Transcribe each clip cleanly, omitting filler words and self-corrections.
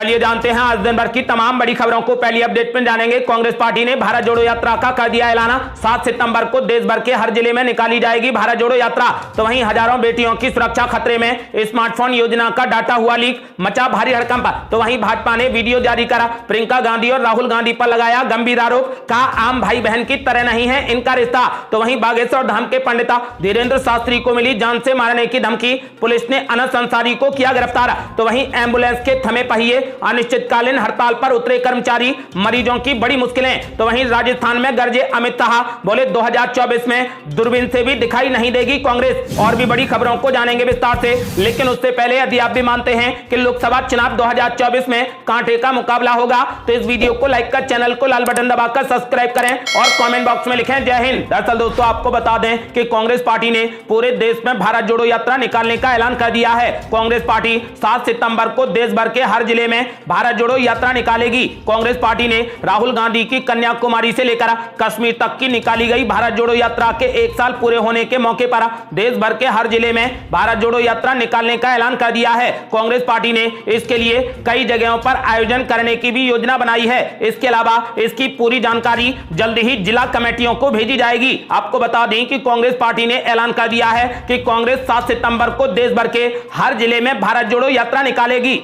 चलिए जानते हैं आज दिन भर की तमाम बड़ी खबरों को। पहली अपडेट में जानेंगे, कांग्रेस पार्टी ने भारत जोड़ो यात्रा का कर दिया ऐलान। 7 सितंबर को देश भर के हर जिले में निकाली जाएगी भारत जोड़ो यात्रा। तो वहीं हजारों बेटियों की सुरक्षा खतरे में, स्मार्टफोन योजना का डाटा हुआ लीक, मचा भारी हड़कंप। तो वहीं भाजपा ने वीडियो जारी करा, प्रियंका गांधी और राहुल गांधी पर लगाया गंभीर आरोप, कहा आम भाई बहन की तरह नहीं है इनका रिश्ता। तो वहीं बागेश्वर धाम के पंडिता धीरेन्द्र शास्त्री को मिली जान से मारने की धमकी, पुलिस ने अनस अंसारी को किया गिरफ्तार। तो वहीं एम्बुलेंस के थमे पहिए, अनिश्चितकालीन हड़ताल पर उतरे कर्मचारी, मरीजों की बड़ी मुश्किलें। तो वहीं राजस्थान में गरजे अमित शाह, बोले 2024 में दूरबीन से भी दिखाई नहीं देगी कांग्रेस। और भी बड़ी खबरों को जानेंगे विस्तार से, लेकिन उससे पहले यदि आप भी मानते हैं कि लोकसभा चुनाव 2024 में कांटे का मुकाबला होगा तो इस वीडियो को लाइक कर, चैनल को लाल बटन दबाकर सब्सक्राइब करें और कमेंट बॉक्स में लिखें जय हिंद। दरअसल दोस्तों आपको बता दें कि कांग्रेस पार्टी ने पूरे देश में भारत जोड़ो यात्रा निकालने का ऐलान कर दिया है। कांग्रेस पार्टी 7 सितंबर को देश भर के हर जिले में भारत जोड़ो यात्रा निकालेगी। कांग्रेस पार्टी ने राहुल गांधी की कन्याकुमारी से लेकर कश्मीर तक की निकाली गई भारत जोड़ो यात्रा के 1 साल पूरे होने के मौके पर देश भर के हर जिले में भारत जोड़ो यात्रा निकालने का ऐलान कर दिया है। कांग्रेस पार्टी ने इसके लिए कई जगहों पर आयोजन करने की भी योजना बनाई है। इसके अलावा इसकी पूरी जानकारी जल्द ही जिला कमेटियों को भेजी जाएगी। आपको बता दें कि कांग्रेस पार्टी ने ऐलान कर दिया है कि कांग्रेस 7 सितंबर को देश भर के हर जिले में भारत जोड़ो यात्रा निकालेगी।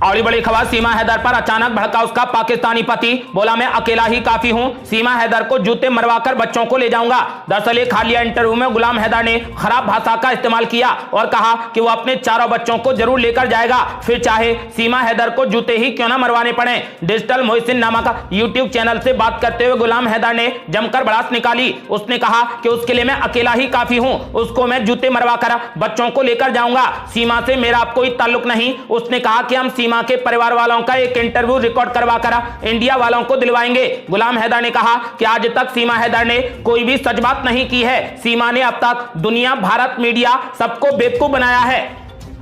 और बड़ी खबर, सीमा हैदर पर अचानक भड़का उसका पाकिस्तानी पति, बोला मैं अकेला ही काफी हूं, सीमा हैदर को जूते मरवाकर बच्चों को ले जाऊंगा। दरअसल एक हालिया इंटरव्यू में गुलाम हैदर ने खराब भाषा का इस्तेमाल किया और कहा कि वो अपने चारों बच्चों को जरूर लेकर जाएगा, फिर चाहे सीमा हैदर को जूते ही क्यों ना मरवाने पड़े। डिजिटल मोहसिन नामक यूट्यूब चैनल से बात करते हुए गुलाम हैदर ने जमकर भड़ास निकाली। उसने कहा कि उसके लिए मैं अकेला ही काफी हूं, उसको मैं जूते मरवाकर बच्चों को लेकर जाऊंगा, सीमा से मेरा कोई ताल्लुक नहीं। उसने कहा कि हम सीमा के परिवार वालों का एक इंटरव्यू रिकॉर्ड करवाकर इंडिया वालों को दिलवाएंगे। गुलाम हैदर ने कहा कि आज तक सीमा हैदर ने कोई भी सच बात नहीं की है, सीमा ने अब तक दुनिया, भारत, मीडिया सबको बेवकूफ बनाया है।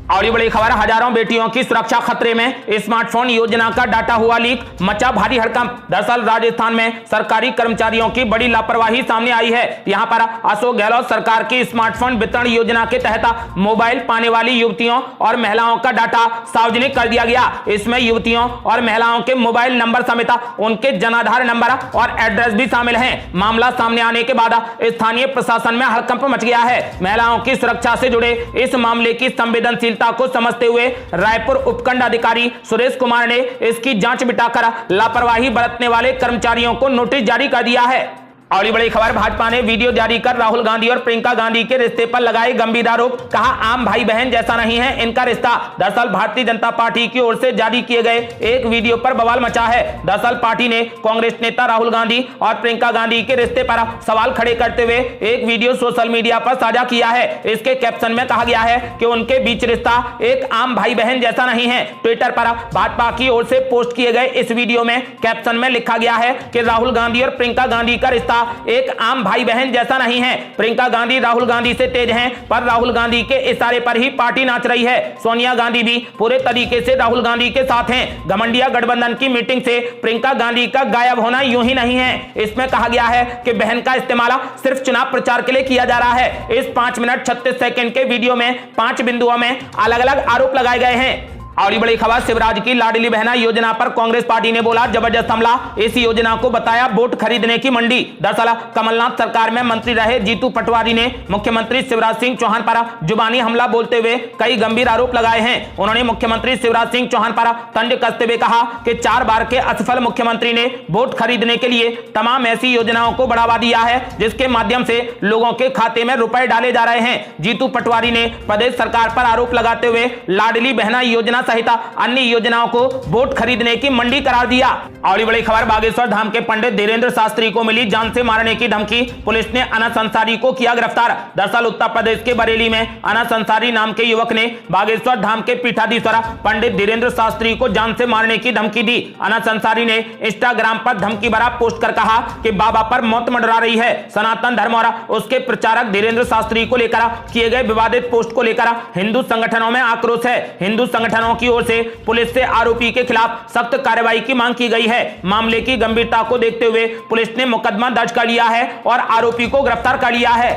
और ये बड़ी खबर, हजारों बेटियों की सुरक्षा खतरे में, स्मार्टफोन योजना का डाटा हुआ लीक, मचा भारी हड़कंप। दरअसल राजस्थान में सरकारी कर्मचारियों की बड़ी लापरवाही सामने आई है। यहां पर अशोक गहलोत सरकार की स्मार्टफोन वितरण योजना के तहत मोबाइल पाने वाली युवतियों और महिलाओं का डाटा सार्वजनिक कर दिया गया। इसमें युवतियों और महिलाओं के मोबाइल नंबर समेत उनके जनाधार नंबर और एड्रेस भी शामिल है। मामला सामने आने के बाद स्थानीय प्रशासन में हड़कंप मच गया है। महिलाओं की सुरक्षा से जुड़े इस मामले की संवेदनशील को समझते हुए रायपुर उपखंड अधिकारी सुरेश कुमार ने इसकी जांच बिठाकर लापरवाही बरतने वाले कर्मचारियों को नोटिस जारी कर दिया है। और बड़ी खबर, भाजपा ने वीडियो जारी कर राहुल गांधी और प्रियंका गांधी के रिश्ते पर लगाए गंभीर आरोप, कहा आम भाई बहन जैसा नहीं है इनका रिश्ता। दरअसल भारतीय जनता पार्टी की ओर से जारी किए गए एक वीडियो पर बवाल मचा है। दरअसल पार्टी ने कांग्रेस नेता राहुल गांधी और प्रियंका गांधी के रिश्ते पर सवाल खड़े करते हुए एक वीडियो सोशल मीडिया पर साझा किया है। इसके कैप्शन में कहा गया है कि उनके बीच रिश्ता एक आम भाई बहन जैसा नहीं है। ट्विटर पर भाजपा की ओर से पोस्ट किए गए इस वीडियो में कैप्शन में लिखा गया है कि राहुल गांधी और प्रियंका गांधी का रिश्ता एक आम भाई बहन जैसा नहीं है। प्रियंका गांधी राहुल गांधी से तेज हैं, पर राहुल गांधी के इशारे पर ही पार्टी नाच रही है। सोनिया गांधी भी पूरे तरीके से राहुल गांधी के साथ हैं। घमंडिया गठबंधन की मीटिंग से प्रियंका गांधी का गायब होना यूं ही नहीं है। इसमें कहा गया है कि बहन का इस्तेमाल सिर्फ चुनाव प्रचार के लिए किया जा रहा है। इस 5 मिनट 36 सेकंड के वीडियो में 5 बिंदुओं में अलग अलग आरोप लगाए गए हैं। और ये बड़ी खबर, शिवराज की लाडली बहना योजना पर कांग्रेस पार्टी ने बोला जबरदस्त हमला, इस योजना को बताया वोट खरीदने की मंडी। दरअसल कमलनाथ सरकार में मंत्री रहे जीतू पटवारी ने मुख्यमंत्री शिवराज सिंह चौहान पर जुबानी हमला बोलते हुए कई गंभीर आरोप लगाए हैं। उन्होंने मुख्यमंत्री शिवराज सिंह चौहान पर तंज कसते हुए कहा कि 4 बार के असफल मुख्यमंत्री ने वोट खरीदने के लिए तमाम ऐसी योजनाओं को बढ़ावा दिया है जिसके माध्यम से लोगों के खाते में रुपए डाले जा रहे हैं। जीतू पटवारी ने प्रदेश सरकार पर आरोप लगाते हुए लाडली बहना योजना सहित अन्य योजनाओं को वोट खरीदने की मंडी करार दिया। और बड़ी खबर, बागेश्वर धाम के पंडित धीरेन्द्र शास्त्री को मिली जान से मारने की धमकी, पुलिस ने अनस अंसारी को किया गिरफ्तार। दरअसल उत्तर प्रदेश के बरेली में अनस अंसारी नाम के युवक ने बागेश्वर धाम के पीठाधीश्वर पंडित धीरेन्द्र शास्त्री को जान से मारने की धमकी दी। अनस अंसारी ने इंस्टाग्राम पर धमकी भरा पोस्ट कर कहा कि बाबा पर मौत मंडरा रही है। सनातन धर्म और उसके प्रचारक धीरेन्द्र शास्त्री को लेकर किए गए विवादित पोस्ट को लेकर हिंदू संगठनों में आक्रोश है। हिंदू संगठनों की ओर से पुलिस से आरोपी के खिलाफ सख्त कार्रवाई की मांग की गई है। मामले की गंभीरता को देखते हुए पुलिस ने मुकदमा दर्ज कर लिया है और आरोपी को गिरफ्तार कर लिया है।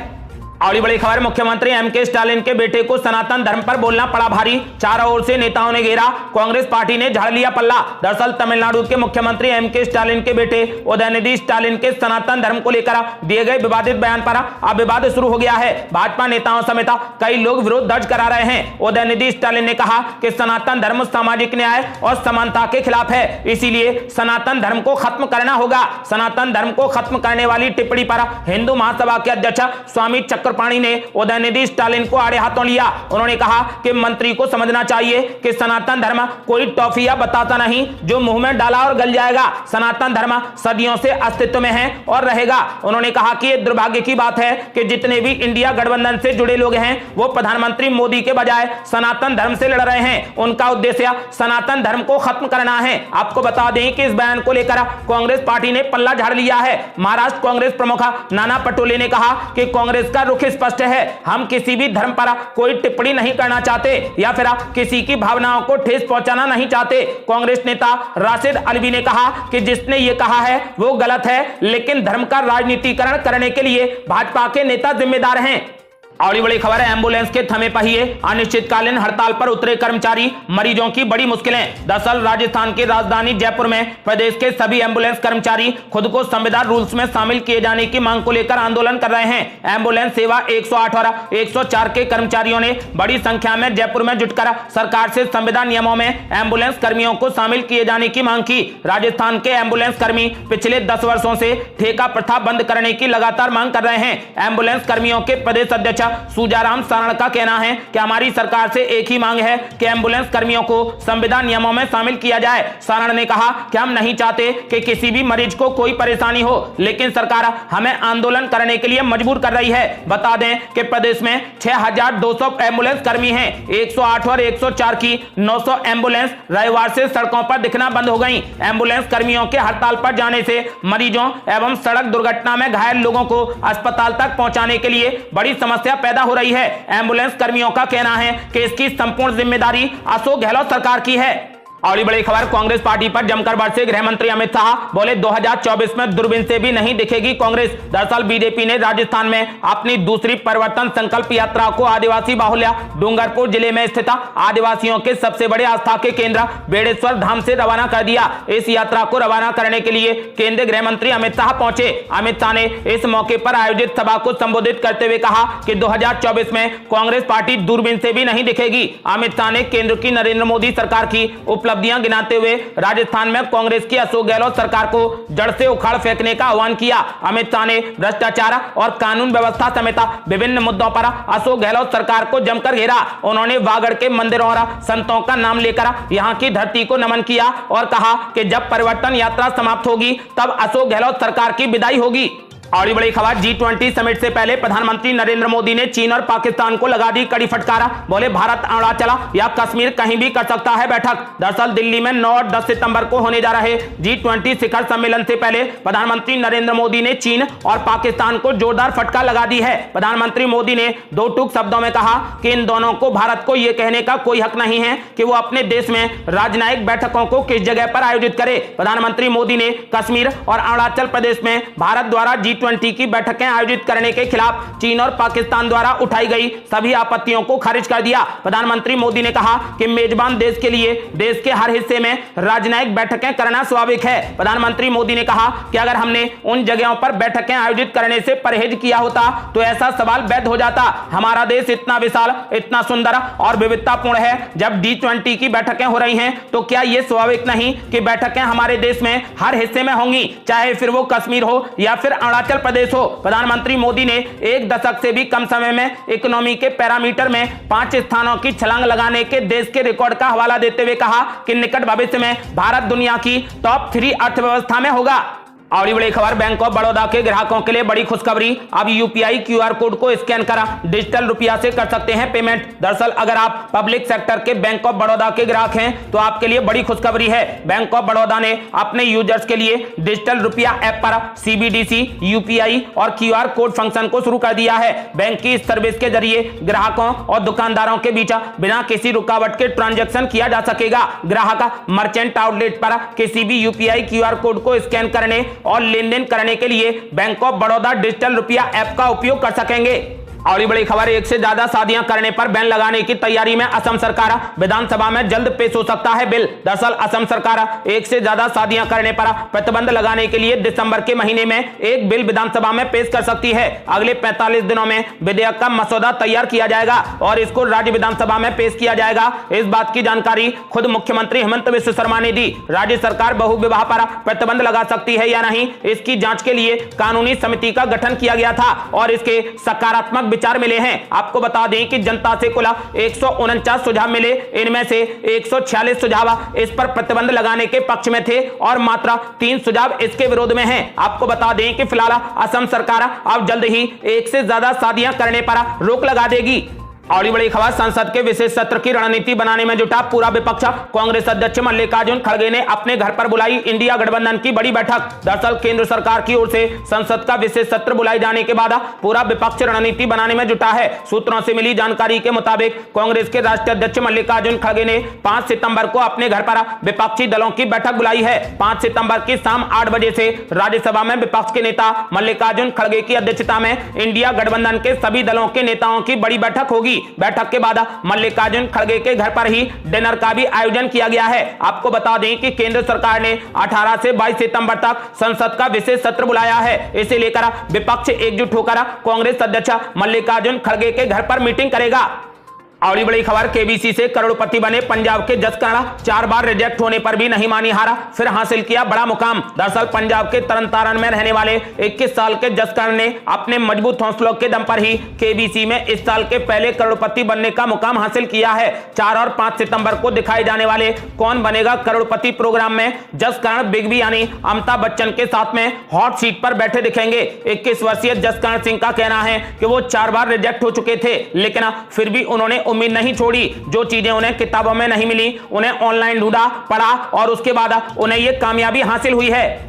और बड़ी खबर, मुख्यमंत्री एमके स्टालिन के बेटे को सनातन धर्म पर बोलना पड़ा भारी, चारों ओर से नेताओं ने घेरा, कांग्रेस पार्टी ने झाड़ लिया पल्ला। दरअसल तमिलनाडु के मुख्यमंत्री एमके स्टालिन के बेटे उदयनिधि स्टालिन के सनातन धर्म को लेकर दिए गए विवादित बयान पर अब विवाद शुरू हो गया है। भाजपा नेताओं समेत कई लोग विरोध दर्ज करा रहे हैं। उदयनिधि स्टालिन ने कहा कि सनातन धर्म सामाजिक न्याय और समानता के खिलाफ है, इसीलिए सनातन धर्म को खत्म करना होगा। सनातन धर्म को खत्म करने वाली टिप्पणी पर हिंदू महासभा के अध्यक्ष स्वामी चक्रपाणी ने उदयनिधि स्टालिन को आड़े हाथों लिया। उन्होंने कहा कि मंत्री को समझना चाहिए कि सनातन धर्म कोई टॉफी या बताता नहीं जो मुंह में डाला और गल जाएगा। सनातन धर्म सदियों से अस्तित्व में है और रहेगा। उन्होंने कहा कि यह दुर्भाग्य की बात है कि जितने भी इंडिया गठबंधन से जुड़े लोग हैं वो प्रधानमंत्री मोदी के बजाय सनातन धर्म से लड़ रहे हैं। उनका उद्देश्य सनातन धर्म को खत्म करना है। आपको बता दें कि इस बयान को लेकर कांग्रेस पार्टी ने पल्ला झाड़ लिया है। महाराष्ट्र कांग्रेस प्रमुख नाना पटोले ने कहा कि कांग्रेस का रुख स्पष्ट है, हम किसी भी धर्म पर कोई टिप्पणी नहीं करना चाहते या फिर किसी की भावनाओं को ठेस पहुंचाना नहीं चाहते। कांग्रेस नेता राशिद अलवी ने कहा कि जिसने ये कहा है वो गलत है, लेकिन धर्म का राजनीतिकरण करने के लिए भाजपा के नेता जिम्मेदार हैं। और बड़ी खबर है, एम्बुलेंस के थमे पहिए, अनिश्चितकालीन हड़ताल पर उतरे कर्मचारी, मरीजों की बड़ी मुश्किलें। दरअसल राजस्थान की राजधानी जयपुर में प्रदेश के सभी एम्बुलेंस कर्मचारी खुद को संविदा रूल्स में शामिल किए जाने की मांग को लेकर आंदोलन कर रहे हैं। एम्बुलेंस सेवा 108 और 104 के कर्मचारियों ने बड़ी संख्या में जयपुर में जुटकर सरकार से संविदा नियमों में एम्बुलेंस कर्मियों को शामिल किए जाने की मांग की। राजस्थान के एम्बुलेंस कर्मी पिछले 10 वर्षों से ठेका प्रथा बंद करने की लगातार मांग कर रहे हैं। एम्बुलेंस कर्मियों के प्रदेश अध्यक्ष सुजाराम सारण का कहना है कि हमारी सरकार से एक ही मांग है कि एम्बुलेंस कर्मियों को संविदा नियमों में शामिल किया जाए। सारण ने कहा कि हम नहीं चाहते कि किसी भी मरीज को कोई परेशानी हो, लेकिन सरकार हमें आंदोलन करने के लिए मजबूर कर रही है। बता दें कि प्रदेश में 6200 एम्बुलेंस कर्मी हैं। 108 और 104 की 900 एम्बुलेंस रविवार से सड़कों पर दिखना बंद हो गई। एम्बुलेंस कर्मियों के हड़ताल पर जाने से मरीजों एवं सड़क दुर्घटना में घायल लोगों को अस्पताल तक पहुंचाने के लिए बड़ी समस्या पैदा हो रही है। एम्बुलेंस कर्मियों का कहना है कि इसकी संपूर्ण जिम्मेदारी अशोक गहलोत सरकार की है। और बड़ी खबर, कांग्रेस पार्टी पर जमकर बरसे गृह मंत्री अमित शाह, बोले 2024 में दूरबीन से भी नहीं दिखेगी कांग्रेस। दरअसल बीजेपी ने राजस्थान में अपनी दूसरी परिवर्तन संकल्प यात्रा को आदिवासी बाहुल्य डूंगरपुर जिले में स्थित आदिवासियों के सबसे बड़े आस्था के केंद्र बेड़ेश्वर धाम से रवाना कर दिया। इस यात्रा को रवाना करने के लिए केंद्रीय गृह मंत्री अमित शाह पहुंचे। अमित शाह ने इस मौके पर आयोजित सभा को संबोधित करते हुए कहा कि 2024 में कांग्रेस पार्टी दूरबीन से भी नहीं दिखेगी। अमित शाह ने केंद्र की नरेंद्र मोदी सरकार की उपलब्धियां गिनाते हुए राजस्थान में कांग्रेस की अशोक गहलोत सरकार को जड़ से उखाड़ फेंकने का आह्वान किया। अमित शाह ने भ्रष्टाचार और कानून व्यवस्था समेत विभिन्न मुद्दों पर अशोक गहलोत सरकार को जमकर घेरा। उन्होंने वागड़ के मंदिरों और संतों का नाम लेकर यहां की धरती को नमन किया और कहा कि जब परिवर्तन यात्रा समाप्त होगी तब अशोक गहलोत सरकार की विदाई होगी। और बड़ी खबर, G20 समिट से पहले प्रधानमंत्री नरेंद्र मोदी ने चीन और पाकिस्तान को लगा दी कड़ी फटकार। बोले भारत अरुणाचल या कश्मीर कहीं भी कर सकता है बैठक। दरअसल दिल्ली में 9 और 10 सितंबर को होने जा रहे G20 शिखर सम्मेलन से पहले प्रधानमंत्री नरेंद्र मोदी ने चीन और पाकिस्तान को जोरदार फटकार लगा दी है। प्रधानमंत्री मोदी ने दो टूक शब्दों में कहा कि इन दोनों को भारत को यह कहने का कोई हक नहीं है कि वो अपने देश में राजनयिक बैठकों को किस जगह पर आयोजित करे। प्रधानमंत्री मोदी ने कश्मीर और अरुणाचल प्रदेश में भारत द्वारा G20 की बैठकें आयोजित करने के खिलाफ चीन और पाकिस्तान द्वारा उठाई गई सभी आपत्तियों को खारिज कर दिया। प्रधानमंत्री मोदी ने कहा कि मेजबान देश के लिए देश के हर हिस्से में राजनयिक बैठकें करना स्वाभाविक है। प्रधानमंत्री मोदी ने कहा कि अगर हमने उन जगहों पर बैठकें आयोजित करने से परहेज किया होता तो ऐसा सवाल वैध हो जाता। हमारा देश इतना विशाल, इतना सुंदर और विविधतापूर्ण है। जब G20 की बैठकें हो रही हैं तो क्या यह स्वाभाविक नहीं कि बैठकें हमारे देश में हर हिस्से में होंगी, चाहे फिर वो कश्मीर हो या फिर अरुणाचल प्रदेश हो। प्रधानमंत्री मोदी ने एक दशक से भी कम समय में इकोनॉमी के पैरामीटर में 5 स्थानों की छलांग लगाने के देश के रिकॉर्ड का हवाला देते हुए कहा कि निकट भविष्य में भारत दुनिया की टॉप 3 अर्थव्यवस्था में होगा। और बड़ी खबर, बैंक ऑफ बड़ौदा के ग्राहकों के लिए बड़ी खुशखबरी। अब यूपीआई क्यूआर कोड को स्कैन कर डिजिटल रुपया से कर सकते हैं पेमेंट। दरअसल अगर आप पब्लिक सेक्टर के बैंक ऑफ बड़ौदा के ग्राहक हैं तो आपके लिए बड़ी खुशखबरी है। बैंक ऑफ बड़ौदा ने अपने यूजर्स के लिए डिजिटल रुपया ऐप पर सीबीडीसी, यूपीआई और क्यूआर कोड फंक्शन को शुरू कर दिया है। बैंक की इस सर्विस के जरिए ग्राहकों और दुकानदारों के बीच बिना किसी रुकावट के ट्रांजेक्शन किया जा सकेगा। ग्राहक मर्चेंट आउटलेट पर किसी भी यूपीआई क्यूआर कोड को स्कैन करने और लेन देन करने के लिए बैंक ऑफ बड़ौदा डिजिटल रुपया ऐप का उपयोग कर सकेंगे। और बड़ी खबर, एक से ज्यादा शादियां करने पर बैन लगाने की तैयारी में असम सरकार। विधानसभा में जल्द पेश हो सकता है बिल। दरअसल असम सरकार एक से ज्यादा शादियां करने पर प्रतिबंध लगाने के लिए दिसंबर के महीने में एक बिल विधानसभा में पेश कर सकती है। अगले 45 दिनों में विधेयक का मसौदा तैयार किया जाएगा और इसको राज्य विधानसभा में पेश किया जाएगा। इस बात की जानकारी खुद मुख्यमंत्री हेमंत बिस्वा शर्मा ने दी। राज्य सरकार बहुविवाह पर प्रतिबंध लगा सकती है या नहीं, इसकी जांच के लिए कानूनी समिति का गठन किया गया था और इसके सकारात्मक विचार मिले हैं। आपको बता दें कि जनता से कुल 149 सुझाव मिले। इनमें से 146 सुझाव इस पर प्रतिबंध लगाने के पक्ष में थे और मात्र 3 सुझाव इसके विरोध में हैं। आपको बता दें कि फिलहाल असम सरकार अब जल्द ही एक से ज्यादा शादियां करने पर रोक लगा देगी। और बड़ी खबर, संसद के विशेष सत्र की रणनीति बनाने में जुटा पूरा विपक्ष। कांग्रेस अध्यक्ष मल्लिकार्जुन खड़गे ने अपने घर पर बुलाई इंडिया गठबंधन की बड़ी बैठक। दरअसल केंद्र सरकार की ओर से संसद का विशेष सत्र बुलाए जाने के बाद पूरा विपक्ष रणनीति बनाने में जुटा है। सूत्रों से मिली जानकारी के मुताबिक कांग्रेस के राष्ट्रीय अध्यक्ष मल्लिकार्जुन खड़गे ने 5 सितंबर को अपने घर पर विपक्षी दलों की बैठक बुलाई है। 5 सितंबर की शाम 8 बजे से राज्यसभा में विपक्ष के नेता मल्लिकार्जुन खड़गे की अध्यक्षता में इंडिया गठबंधन के सभी दलों के नेताओं की बड़ी बैठक होगी। बैठक के बाद मल्लिकार्जुन खड़गे के घर पर ही डिनर का भी आयोजन किया गया है। आपको बता दें कि केंद्र सरकार ने 18 से 22 सितंबर तक संसद का विशेष सत्र बुलाया है। इसे लेकर विपक्ष एकजुट होकर कांग्रेस अध्यक्ष मल्लिकार्जुन खड़गे के घर पर मीटिंग करेगा। और बड़ी खबर, केबीसी से करोड़पति बने पंजाब के जसकरण 4 बार रिजेक्ट होने पर भी नहीं मानी हार, फिर हासिल किया बड़ा मुकाम। दरअसल पंजाब के तरनतारन में रहने वाले 21 साल के जसकरण ने अपने मजबूत हौसलों के दम पर ही केबीसी में इस साल के पहले करोड़पति बनने का मुकाम हासिल किया है। 4 और 5 सितंबर को दिखाए जाने वाले कौन बनेगा करोड़पति प्रोग्राम में जसकरण बिग बी यानी अमिताभ बच्चन के साथ में हॉट सीट पर बैठे दिखेंगे। 21 वर्षीय जसकरण सिंह का कहना है कि वो 4 बार रिजेक्ट हो चुके थे, लेकिन फिर भी उन्होंने उम्मीद नहीं छोड़ी। जो चीजें उन्हें किताबों में नहीं मिली उन्हें ऑनलाइन ढूंढा, पढ़ा और उसके बाद उन्हें यह कामयाबी हासिल हुई है।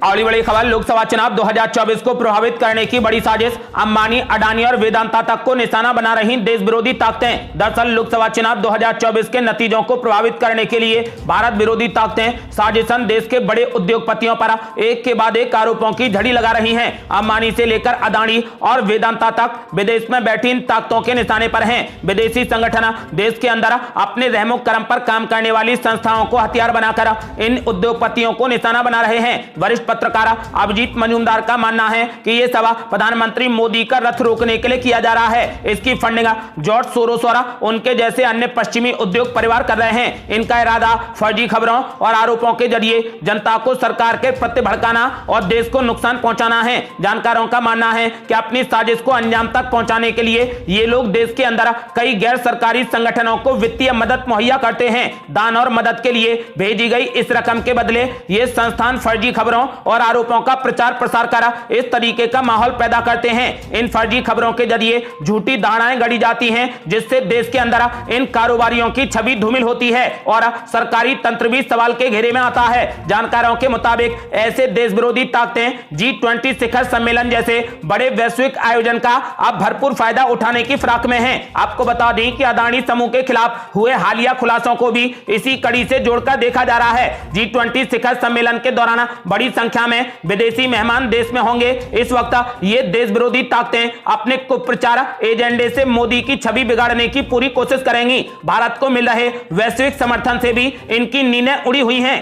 और बड़ी खबर, लोकसभा चुनाव 2024 को प्रभावित करने की बड़ी साजिश। अंबानी, अडानी और वेदांता तक को निशाना बना रही देश विरोधी ताकतें। दरअसल लोकसभा चुनाव 2024 के नतीजों को प्रभावित करने के लिए भारत विरोधी ताकतें साजिशन देश के बड़े उद्योगपतियों पर एक के बाद एक आरोपों की झड़ी लगा रही हैं। अंबानी से लेकर अडानी और वेदांता तक विदेश में बैठी इन ताकतों के निशाने पर हैं। विदेशी संगठन देश के अंदर अपने रहमो करम पर काम करने वाली संस्थाओं को हथियार बनाकर इन उद्योगपतियों को निशाना बना रहे हैं। वरिष्ठ पत्रकार अभिजीत मजूमदार का मानना है कि यह सब प्रधानमंत्री मोदी का रथ रोकने के लिए किया जा रहा है। इसकी फंडिंग जॉर्ज सोरोस और उनके जैसे अन्य पश्चिमी उद्योग परिवार कर रहे हैं। इनका इरादा फर्जी खबरों और आरोपों के जरिए जनता को सरकार के प्रति भड़काना और देश को नुकसान पहुंचाना है। जानकारों का मानना है कि अपनी साजिश को अंजाम तक पहुंचाने के लिए ये लोग देश के अंदर कई गैर सरकारी संगठनों को वित्तीय मदद मुहैया करते हैं। दान और मदद के लिए भेजी गई इस रकम के बदले ये संस्थान फर्जी खबरों और आरोपों का प्रचार प्रसार कर इस तरीके का माहौल पैदा करते हैं। इन फर्जी खबरों के जरिए झूठी धारणाएं गढ़ी जाती हैं, जिससे देश के अंदर इन कारोबारियों की छवि धूमिल होती है और सरकारी तंत्र भी सवाल के घेरे में आता है। जानकारों के मुताबिक ऐसे देश विरोधी ताकतें G20 शिखर सम्मेलन जैसे बड़े वैश्विक आयोजन का अब भरपूर फायदा उठाने की फिराक में हैं। आपको बता दें कि अदानी समूह के खिलाफ हुए हालिया खुलासों को भी इसी कड़ी से जोड़कर देखा जा रहा है। G20 शिखर सम्मेलन के दौरान बड़ी संख्या में विदेशी मेहमान देश में होंगे। इस वक्त ये देश विरोधी ताकतें अपने कुप्रचार एजेंडे से मोदी की छवि बिगाड़ने की पूरी कोशिश करेंगी। भारत को मिल रहे वैश्विक समर्थन से भी इनकी नींदें उड़ी हुई हैं।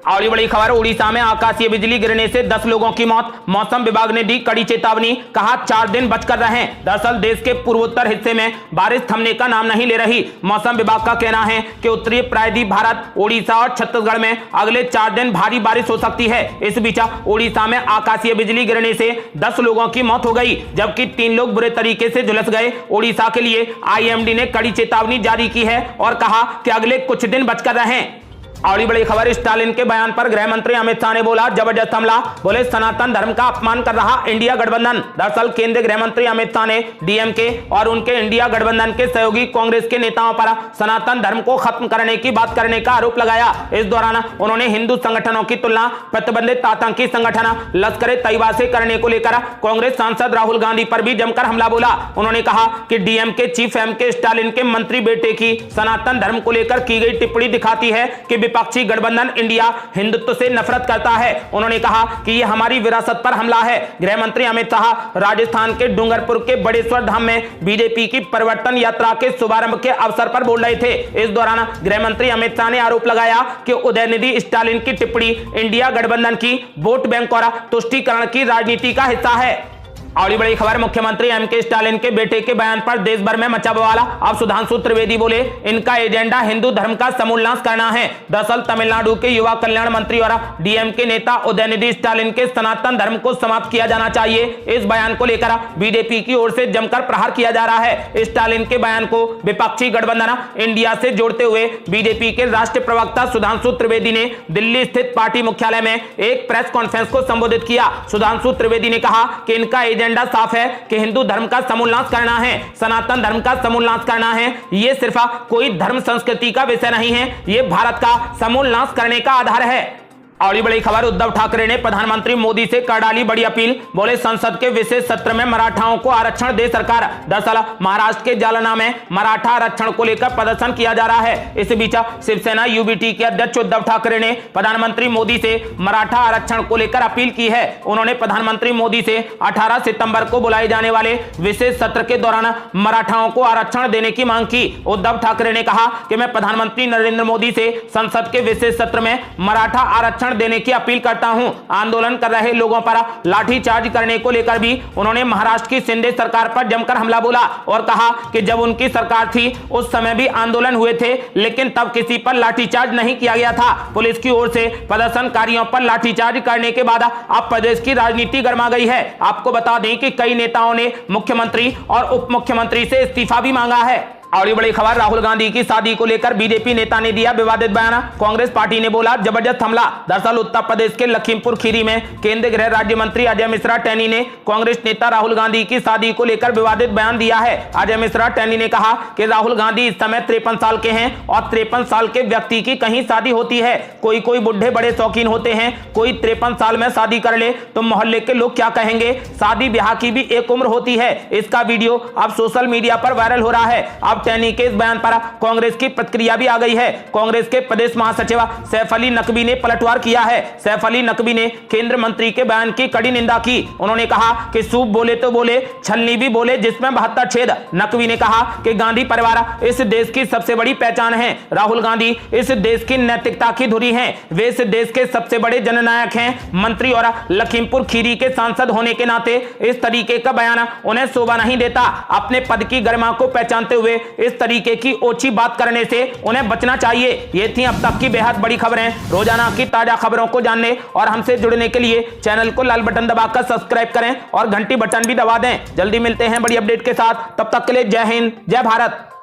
और ये बड़ी खबर, उड़ीसा में आकाशीय बिजली गिरने से 10 लोगों की मौत। मौसम विभाग ने दी कड़ी चेतावनी, कहा 4 दिन बचकर रहें। दरअसल देश के पूर्वोत्तर हिस्से में बारिश थमने का नाम नहीं ले रही। मौसम विभाग का कहना है कि उत्तरी प्रायद्वीप भारत, उड़ीसा और छत्तीसगढ़ में अगले 4 दिन भारी बारिश हो सकती है। इस बीच उड़ीसा में आकाशीय बिजली गिरने से 10 लोगों की मौत हो गई, जबकि 3 लोग बुरे तरीके से झुलस गए। उड़ीसा के लिए IMD ने कड़ी चेतावनी जारी की है और कहा कि अगले कुछ दिन बचकर रहें। और बड़ी खबर, स्टालिन के बयान पर गृह मंत्री अमित शाह ने बोला जबरदस्त हमला। बोले सनातन धर्म का अपमान कर रहा इंडिया गठबंधन। दरअसल केंद्रीय गृह मंत्री अमित शाह ने DMK और उनके इंडिया गठबंधन के सहयोगी कांग्रेस के नेताओं पर सनातन धर्म को खत्म करने की बात करने का आरोप लगाया। इस दौरान उन्होंने हिंदू संगठनों की तुलना प्रतिबंधित आतंकी संगठन लश्कर-ए-तैयबा से करने को लेकर कांग्रेस सांसद राहुल गांधी पर भी जमकर हमला बोला। उन्होंने कहा कि DMK चीफ MK स्टालिन के मंत्री बेटे की सनातन धर्म को लेकर की गई टिप्पणी दिखाती है कि विपक्षी गठबंधन इंडिया हिंदुत्व से नफरत करता है। उन्होंने कहा कि यह हमारी विरासत पर हमला है। गृह मंत्री अमित शाह राजस्थान के डूंगरपुर के बड़ेश्वर धाम में बीजेपी की परिवर्तन यात्रा के शुभारंभ के अवसर पर बोल रहे थे। इस दौरान गृह मंत्री अमित शाह ने आरोप लगाया कि उदयनिधि स्टालिन की टिप्पणी इंडिया गठबंधन की वोट बैंक और तुष्टीकरण की राजनीति का हिस्सा है। और बड़ी खबर, मुख्यमंत्री एमके स्टालिन के बेटे के बयान पर देश भर में मचा बवाल। अब सुधांशु त्रिवेदी बोले इनका एजेंडा हिंदू धर्म का समूलनाश करना है। दरअसल तमिलनाडु के युवा कल्याण मंत्री और डीएमके नेता उदयनिधि स्टालिन के सनातन धर्म को समाप्त किया जाना चाहिए, इस बयान को लेकर बीजेपी की ओर से जमकर प्रहार किया जा रहा है। स्टालिन के बयान को विपक्षी गठबंधन इंडिया से जोड़ते हुए बीजेपी के राष्ट्रीय प्रवक्ता सुधांशु त्रिवेदी ने दिल्ली स्थित पार्टी मुख्यालय में एक प्रेस कॉन्फ्रेंस को संबोधित किया। सुधांशु त्रिवेदी ने कहा कि इनका एजेंडा साफ है कि हिंदू धर्म का समूलनाश करना है, सनातन धर्म का समूलनाश करना है। यह सिर्फ कोई धर्म संस्कृति का विषय नहीं है, यह भारत का समूलनाश करने का आधार है। और बड़ी खबर, उद्धव ठाकरे ने प्रधानमंत्री मोदी से कर डाली बड़ी अपील। बोले संसद के विशेष सत्र में मराठाओं को आरक्षण दे सरकार। दरअसल महाराष्ट्र के जालना में मराठा आरक्षण को लेकर प्रदर्शन किया जा रहा है। इस बीच शिवसेना यूबीटी के अध्यक्ष उद्धव ठाकरे ने प्रधानमंत्री मोदी से मराठा आरक्षण को लेकर अपील की है। उन्होंने प्रधानमंत्री मोदी से 18 सितंबर को बुलाए जाने वाले विशेष सत्र के दौरान मराठाओं को आरक्षण देने की मांग की। उद्धव ठाकरे ने कहा कि मैं प्रधानमंत्री नरेंद्र मोदी से संसद के विशेष सत्र में मराठा आरक्षण देने की अपील करता हूं। आंदोलन कर रहे लोगों पर लाठीचार्ज करने को लेकर भी उन्होंने महाराष्ट्र की शिंदे सरकार पर जमकर हमला बोला और कहा कि जब उनकी सरकार थी उस समय भी आंदोलन हुए थे, लेकिन तब किसी पर लाठीचार्ज नहीं किया गया था। पुलिस की ओर से प्रदर्शनकारियों पर लाठीचार्ज करने के बाद अब प्रदेश की राजनीति गर्मा गई है। आपको बता दें कि कई नेताओं ने मुख्यमंत्री और उप मुख्यमंत्री से इस्तीफा भी मांगा है। और बड़ी खबर, राहुल गांधी की शादी को लेकर बीजेपी नेता ने दिया विवादित बयान। कांग्रेस पार्टी ने बोला जबरदस्त हमला। दरअसल उत्तर प्रदेश के लखीमपुर खीरी में केंद्रीय गृह राज्य मंत्री अजय मिश्रा टैनी ने कांग्रेस नेता राहुल गांधी की शादी को लेकर विवादित बयान दिया है। अजय मिश्रा टैनी ने कहा कि राहुल गांधी इस समय 53 साल के हैं और 53 साल के व्यक्ति की कहीं शादी होती है। कोई बुढ़े बड़े शौकीन होते हैं, कोई 53 साल में शादी कर ले तो मोहल्ले के लोग क्या कहेंगे। शादी ब्याह की भी एक उम्र होती है। इसका वीडियो अब सोशल मीडिया पर वायरल हो रहा है। टैनी के इस बयान पर कांग्रेस की प्रतिक्रिया भी आ गई है। कांग्रेस के प्रदेश महासचिव सैफ अली नकवी ने पलटवार किया है। सैफ अली नकवी ने केंद्रीय मंत्री के बयान की कड़ी निंदा की। उन्होंने कहा कि सूप बोले तो बोले, छलनी भी बोले जिसमें 72 छेद। नकवी ने कहा कि गांधी परिवार इस देश की सबसे बड़ी पहचान है। राहुल गांधी इस देश की नैतिकता की धुरी हैं। वे इस देश के सबसे बड़े जननायक हैं। मंत्री और लखीमपुर खीरी के सांसद होने के नाते इस तरीके का बयान उन्हें शोभा नहीं देता। अपने पद की गरिमा को पहचानते हुए इस तरीके की ओछी बात करने से उन्हें बचना चाहिए। ये थी अब तक की बेहद बड़ी खबरें। रोजाना की ताजा खबरों को जानने और हमसे जुड़ने के लिए चैनल को लाल बटन दबाकर सब्सक्राइब करें और घंटी बटन भी दबा दें। जल्दी मिलते हैं बड़ी अपडेट के साथ, तब तक के लिए जय हिंद, जय भारत।